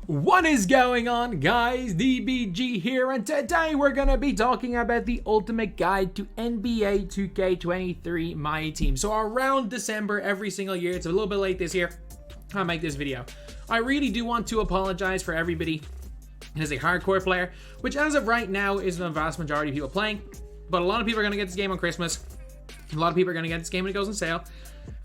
What is going on, guys? DBG here, and today we're gonna be talking about the ultimate guide to NBA 2K23 MyTEAM. So around December every single year, it's a little bit late this year, I make this video. I really do want to apologize for everybody who is a hardcore player, which as of right now is the vast majority of people playing, but a lot of people are gonna get this game on Christmas. A lot of people are gonna get this game when it goes on sale,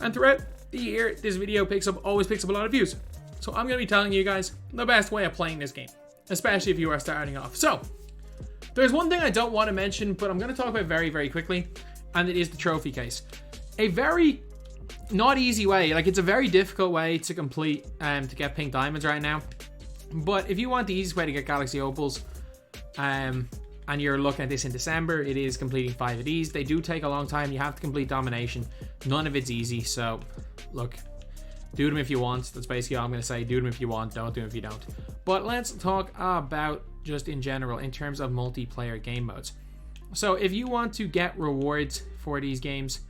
and throughout the year, this video always picks up a lot of views. So I'm going to be telling you guys the best way of playing this game, especially if you are starting off. So, there's one thing I don't want to mention, but I'm going to talk about very, very quickly, and it is the trophy case. A very not easy way, like it's a very difficult way to complete, to get pink diamonds right now. But if you want the easiest way to get galaxy opals, and you're looking at this in December, it is completing 5 of these. They do take a long time. You have to complete domination. None of it's easy, so look. Do them if you want. That's basically all I'm going to say. Do them if you want. Don't do them if you don't. But let's talk about just in general in terms of multiplayer game modes. So if you want to get rewards for these games,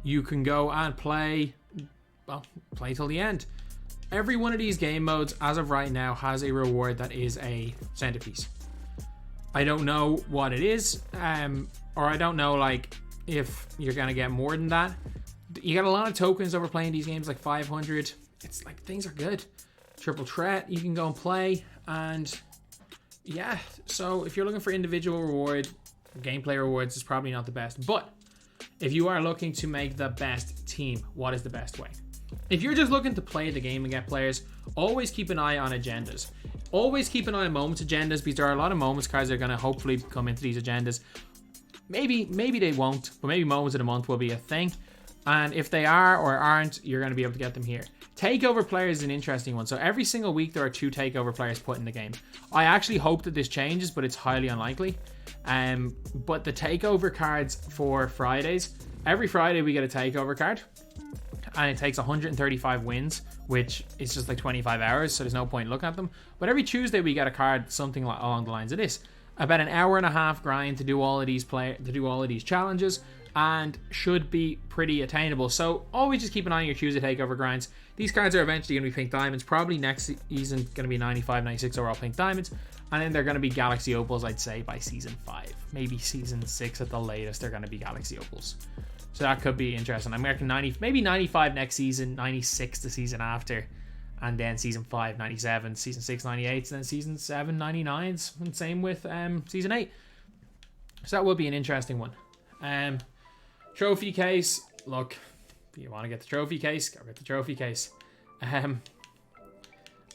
you can go and play till the end. Every one of these game modes as of right now has a reward that is a centerpiece. I don't know what it is, or I don't know like if you're going to get more than that. You got a lot of tokens over playing these games, like 500. It's like things are good. Triple threat, you can go and play, and yeah. So if you're looking for individual reward, gameplay rewards is probably not the best. But if you are looking to make the best team, what is the best way? If you're just looking to play the game and get players, always keep an eye on agendas. Always keep an eye on moments agendas, because there are a lot of moments cards that are going to hopefully come into these agendas. Maybe they won't, but maybe moments of the month will be a thing. And if they are or aren't, you're going to be able to get them here. Takeover players is an interesting one. So every single week there are 2 takeover players put in the game. I actually hope that this changes, but it's highly unlikely. But the takeover cards for Fridays, every Friday we get a takeover card. And it takes 135 wins, which is just like 25 hours, so there's no point looking at them. But every Tuesday we get a card something along the lines of this. About an hour and a half grind to do all of these challenges, and should be pretty attainable. So always just keep an eye on your Tuesday takeover grinds. These cards are eventually going to be pink diamonds. Probably next season going to be 95, 96 overall pink diamonds. And then they're going to be galaxy opals, I'd say, by season 5. Maybe season 6 at the latest, they're going to be galaxy opals. So that could be interesting. I'm making maybe 95 next season, 96 the season after. And then season 5, 97, season 6, 98, and then season 7, 99s. And same with season 8. So that would be an interesting one. Trophy case, look, if you want to get the trophy case, go get the trophy case. I'm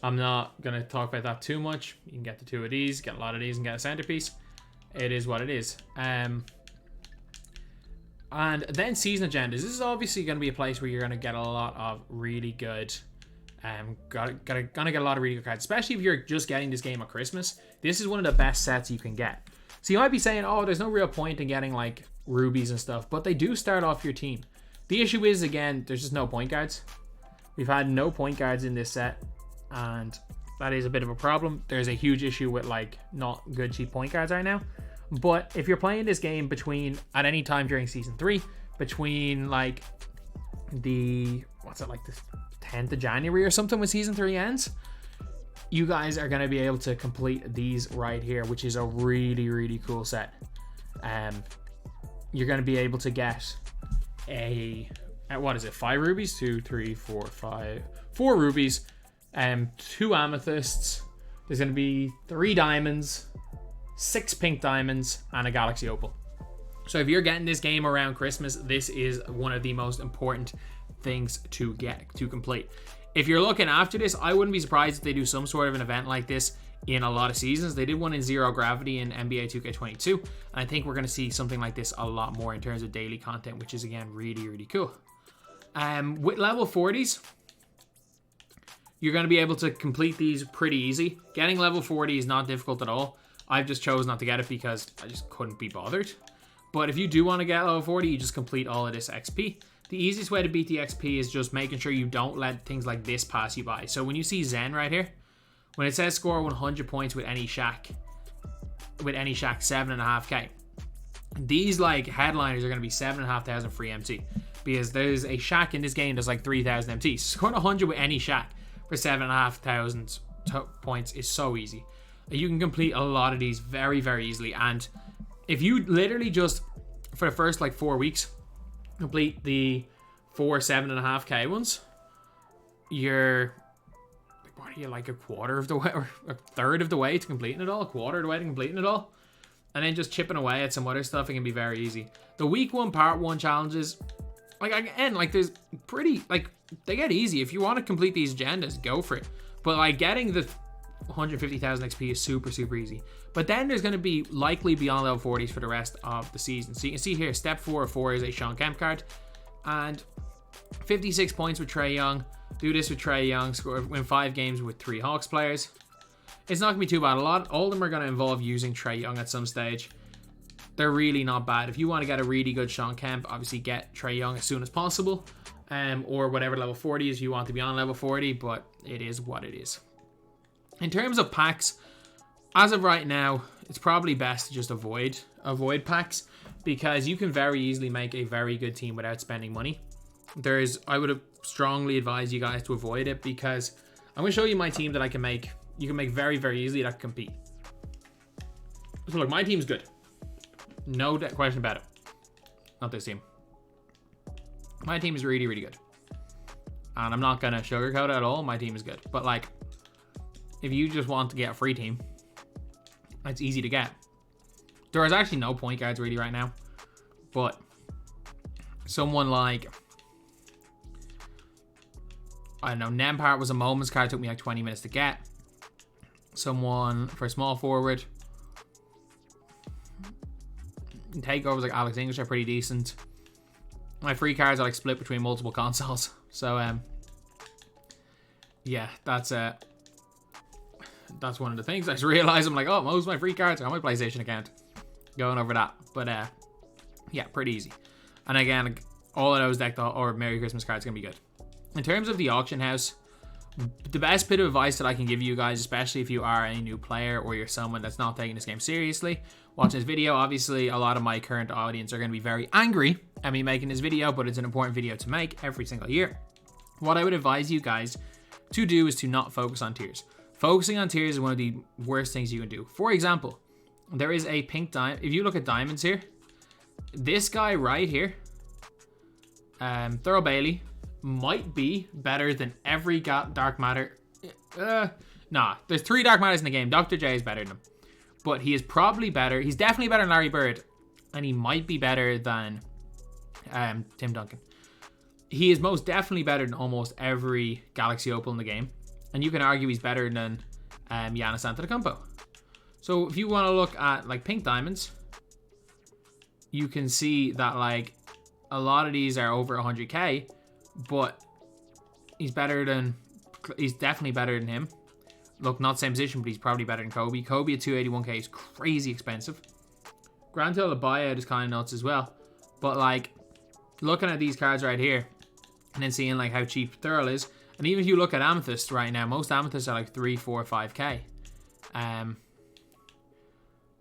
not going to talk about that too much. You can get the 2 of these, get a lot of these, and get a centerpiece. It is what it is. And then season agendas. This is obviously going to be a place where you're going to get a lot of really good, gonna get a lot of really good cards, especially if you're just getting this game at Christmas. This is one of the best sets you can get. So you might be saying, oh, there's no real point in getting like rubies and stuff, but they do start off your team. The issue is, again, there's just no point guards. We've had no point guards in this set, and that is a bit of a problem. There's a huge issue with like not good cheap point guards right now. But if you're playing this game at any time during season 3, between like the 10th of January or something when season 3 ends, you guys are going to be able to complete these right here, which is a really, really cool set. You're going to be able to get what is it, 5 rubies? 2, 3, 4, 5, 4 rubies, 2 amethysts. There's going to be 3 diamonds, 6 pink diamonds, and a galaxy opal. So if you're getting this game around Christmas, this is one of the most important things to complete. If you're looking after this, I wouldn't be surprised if they do some sort of an event like this in a lot of seasons. They did one in Zero Gravity in NBA 2K22, and I think we're going to see something like this a lot more in terms of daily content, which is, again, really, really cool. With level 40s, you're going to be able to complete these pretty easy. Getting level 40 is not difficult at all. I've just chose not to get it because I just couldn't be bothered. But if you do want to get level 40, you just complete all of this XP. The easiest way to beat the XP is just making sure you don't let things like this pass you by. So when you see Zen right here, when it says score 100 points with any shack 7.5k, these like headliners are going to be 7,500 free MT, because there's a shack in this game that's like 3,000 MT. Scoring 100 with any shack for 7,500 points is so easy. You can complete a lot of these very, very easily. And if you literally just, for the first like 4 weeks, complete the 4 7.5k ones, you're, what are you, like a quarter of the way, or a third of the way to completing it all, a quarter of the way to completing it all, and then just chipping away at some other stuff, it can be very easy. The week 1 part 1 challenges, like again, like there's pretty, like they get easy. If you want to complete these agendas, go for it. But like getting the 150,000 XP is super, super easy. But then there's going to be likely beyond level 40s for the rest of the season. So you can see here, step 4 of 4 is a Sean Kemp card, and 56 points with Trae Young. Do this with Trae Young, win 5 games with 3 Hawks players. It's not going to be too bad. All of them are going to involve using Trae Young at some stage. They're really not bad. If you want to get a really good Sean Kemp, obviously get Trae Young as soon as possible. Or whatever level 40 is you want to be on level 40, but it is what it is. In terms of packs, as of right now, it's probably best to just avoid packs, because you can very easily make a very good team without spending money. I would strongly advise you guys to avoid it, because I'm going to show you my team that I can make. You can make very, very easily that can compete. So look, my team's good. No question about it. Not this team. My team is really, really good. And I'm not going to sugarcoat it at all. My team is good. But like, if you just want to get a free team, it's easy to get. There is actually no point guards really right now. But someone like, I don't know, Nembhard was a moments card. It took me like 20 minutes to get. Someone for a small forward. Takeovers like Alex English are pretty decent. My free cards are like split between multiple consoles. So, yeah, that's one of the things. I just realized I'm like, oh, most of my free cards are on my PlayStation account. Going over that. But, yeah, pretty easy. And again, all of those decked or Merry Christmas cards are going to be good. In terms of the auction house, the best bit of advice that I can give you guys, especially if you are a new player or you're someone that's not taking this game seriously, watching this video, obviously a lot of my current audience are going to be very angry at me making this video, but it's an important video to make every single year. What I would advise you guys to do is to not focus on tiers. Focusing on tiers is one of the worst things you can do. For example, there is a pink diamond. If you look at diamonds here, this guy right here, Thurl Bailey, might be better than every dark matter. Nah, there's 3 dark matters in the game. Dr. J is better than him. But he is probably better. He's definitely better than Larry Bird. And he might be better than Tim Duncan. He is most definitely better than almost every Galaxy Opal in the game. And you can argue he's better than Giannis Antetokounmpo. So if you want to look at like pink diamonds, you can see that like a lot of these are over 100k. But he's definitely better than him. Look, not same position, but he's probably better than Kobe. Kobe at 281k is crazy expensive. Grand Total buyout is kind of nuts as well. But like, looking at these cards right here, and then seeing like how cheap Thurl is, and even if you look at Amethyst right now, most Amethysts are like 3, 4, 5k.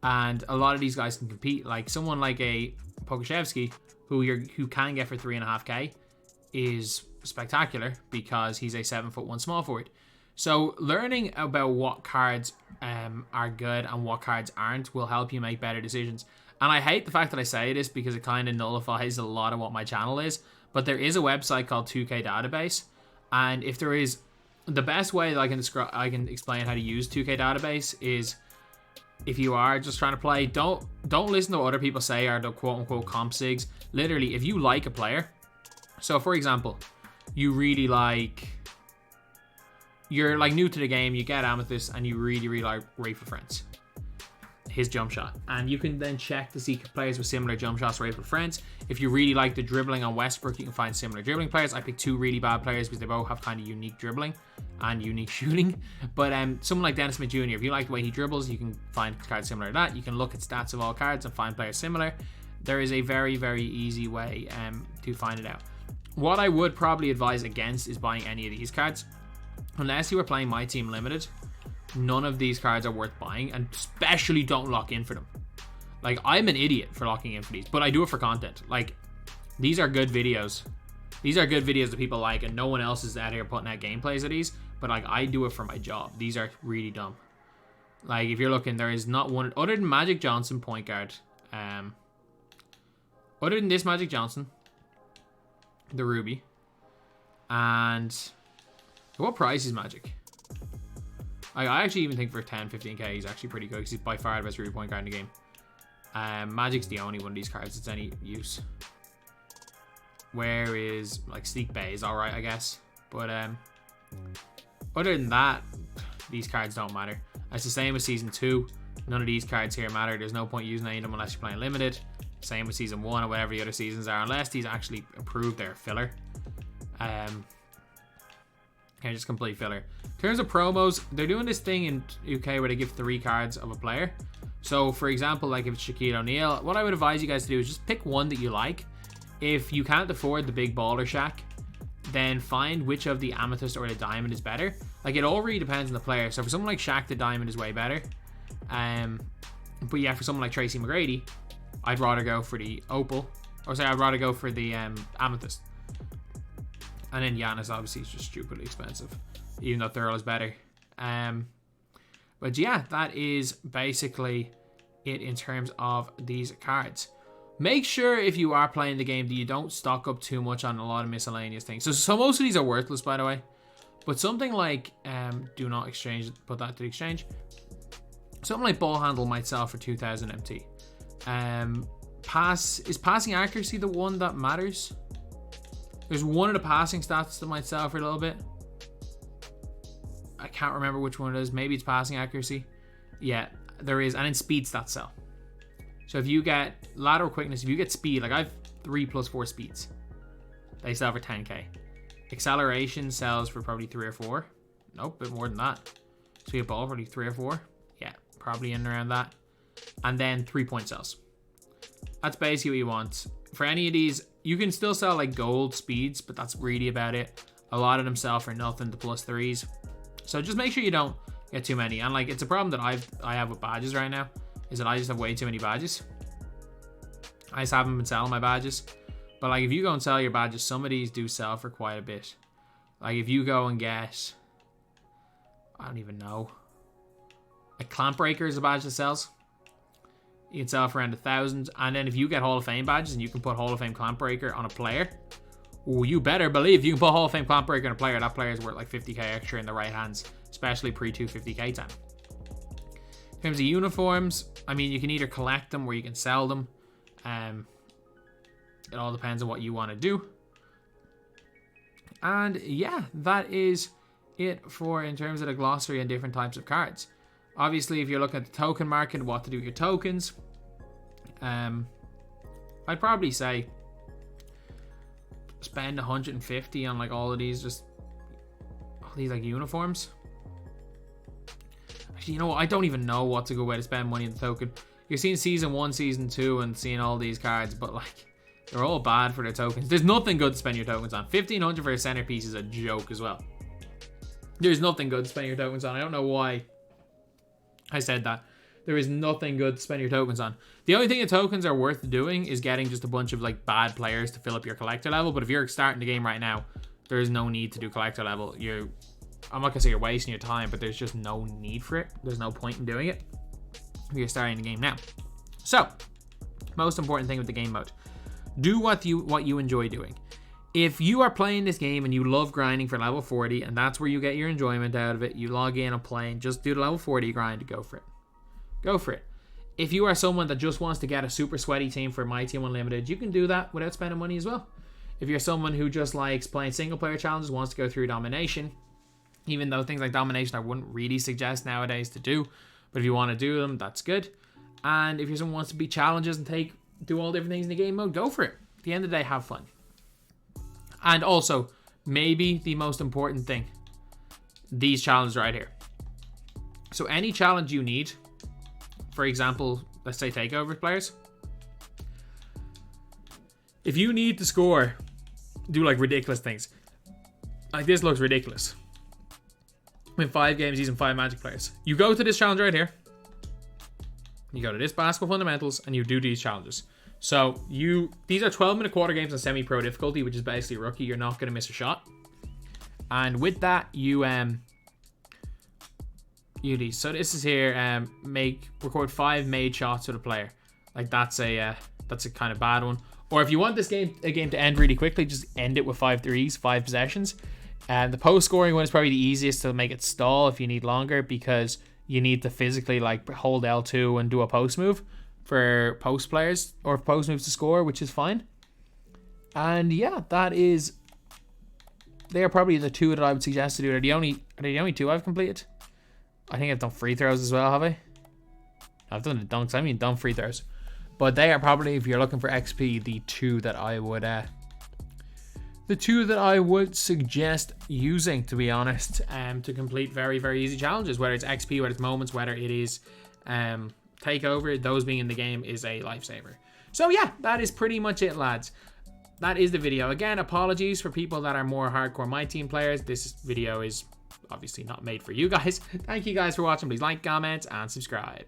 And a lot of these guys can compete. Like someone like a Pokashevsky, who can get for 3.5k, is spectacular because he's a 7'1" small forward. So learning about what cards are good and what cards aren't will help you make better decisions. And I hate the fact that I say this because it kind of nullifies a lot of what my channel is. But there is a website called 2K Database, and if there is, the best way that I can explain how to use 2K Database is, if you are just trying to play, don't listen to what other people say are the quote unquote comp sigs. Literally, if you like a player. So for example, you're like new to the game, you get Amethyst and you really, really like Rayful Friends, his jump shot. And you can then check to see players with similar jump shots to Rayful Friends. If you really like the dribbling on Westbrook, you can find similar dribbling players. I picked 2 really bad players because they both have kind of unique dribbling and unique shooting. But someone like Dennis Smith Jr., if you like the way he dribbles, you can find cards similar to that. You can look at stats of all cards and find players similar. There is a very, very easy way to find it out. What I would probably advise against is buying any of these cards. Unless you are playing MyTEAM Limited, none of these cards are worth buying, and especially don't lock in for them. Like, I'm an idiot for locking in for these, but I do it for content. Like, these are good videos. These are good videos that people like, and no one else is out here putting out gameplays of these. but like I do it for my job. These are really dumb. Like if you're looking, there is not one other than Magic Johnson point guard. Other than this Magic Johnson, the Ruby, and what price is Magic? I actually even think for 10, 15k he's actually pretty good because he's by far the best Ruby point guard in the game. Magic's the only one of these cards that's any use. Where is like Sleek Bay is alright, I guess, but other than that, these cards don't matter. It's the same with Season 2. None of these cards here matter. There's no point using any of them unless you're playing limited. Same with Season 1 or whatever the other seasons are, unless these actually improve their filler. Just complete filler. In terms of promos, they're doing this thing in UK where they give 3 cards of a player. So for example, like if it's Shaquille O'Neal, what I would advise you guys to do is just pick one that you like. If you can't afford the big baller Shaq, then find which of the amethyst or the diamond is better. Like it all really depends on the player. So for someone like Shaq, the diamond is way better. But yeah, for someone like Tracy McGrady, I'd rather go for the opal, or say I'd rather go for the amethyst. And then Giannis obviously is just stupidly expensive, even though Thurl is better. But yeah, that is basically it in terms of these cards. Make sure if you are playing the game that you don't stock up too much on a lot of miscellaneous things. So most of these are worthless, by the way. But something like do not exchange, put that to the exchange. Something like ball handle might sell for 2000 MT. Is passing accuracy the one that matters? There's one of the passing stats that might sell for a little bit. I can't remember which one it is. Maybe it's passing accuracy. Yeah, there is. And then speed stats sell. So if you get lateral quickness, if you get speed, like I have 3+4 speeds, they sell for 10k. Acceleration sells for probably 3 or 4. Nope, a bit more than that. Sweet ball, probably 3 or 4. Yeah, probably in and around that. And then 3-point sells. That's basically what you want. For any of these, you can still sell like gold speeds, but that's really about it. A lot of them sell for nothing to +3s. So just make sure you don't get too many. And like, it's a problem that I have with badges right now, is that I just have way too many badges. I just haven't been selling my badges. But like, if you go and sell your badges, some of these do sell for quite a bit. Like if you go and get, I don't even know, a clamp breaker is a badge that sells. You can sell for around 1,000. And then if you get Hall of Fame badges and you can put Hall of Fame clamp breaker on a player, oh, you better believe you can put Hall of Fame clamp breaker on a player. That player is worth like 50k extra in the right hands, especially pre-250k time. In terms of uniforms, I mean, you can either collect them or you can sell them. It all depends on what you want to do. And yeah, that is it for in terms of the glossary and different types of cards. Obviously, if you're looking at the token market, what to do with your tokens, I'd probably say spend 150 on like all of these, just all these like uniforms. Actually, you know what? I don't even know what's a good way to spend money on the token. You're seeing Season 1, Season 2, and seeing all these cards, but like, they're all bad for their tokens. There's nothing good to spend your tokens on. 1,500 for a centerpiece is a joke as well. There's nothing good to spend your tokens on. I don't know why I said that. There is nothing good to spend your tokens on. The only thing the tokens are worth doing is getting just a bunch of like bad players to fill up your collector level. But if you're starting the game right now, there is no need to do collector level. I'm not gonna say you're wasting your time, but there's just no need for it. There's no point in doing it if you're starting the game now. So, most important thing with the game mode: do what you enjoy doing. If you are playing this game and you love grinding for level 40 and that's where you get your enjoyment out of it, you log in and play and just do the level 40 grind, go for it. Go for it. If you are someone that just wants to get a super sweaty team for MyTEAM Unlimited, you can do that without spending money as well. If you're someone who just likes playing single player challenges, wants to go through domination, even though things like domination I wouldn't really suggest nowadays to do, but if you want to do them, that's good. And if you're someone who wants to beat challenges and do all different things in the game mode, go for it. At the end of the day, have fun. And also, maybe the most important thing, these challenges right here. So any challenge you need, for example, let's say Takeover players, if you need to score, do like ridiculous things. Like this looks ridiculous. In 5 games using 5 Magic players. You go to this challenge right here. You go to this Basketball Fundamentals and you do these challenges. So these are 12-minute quarter games on semi-pro difficulty, which is basically rookie. You're not going to miss a shot. And with that, you UDs. So this is here, record 5 made shots with a player. Like that's a kind of bad one. Or if you want this game to end really quickly, just end it with 5 threes, 5 possessions. And the post scoring one is probably the easiest to make it stall if you need longer, because you need to physically like hold L2 and do a post move for post players or post moves to score, which is fine. And yeah, they are probably the 2 that I would suggest to do. Are the only 2 I've completed? I think I've done free throws as well, have I? I've done the dunks. I mean done free throws. But they are probably, if you're looking for XP, the 2 that I would suggest using, to be honest, to complete very, very easy challenges. Whether it's XP, whether it's moments, whether it is takeover, those being in the game is a lifesaver. So yeah, that is pretty much it, lads. That is the video. Again, apologies for people that are more hardcore MyTEAM players. This video is obviously not made for you guys. Thank you guys for watching. Please like, comment, and subscribe.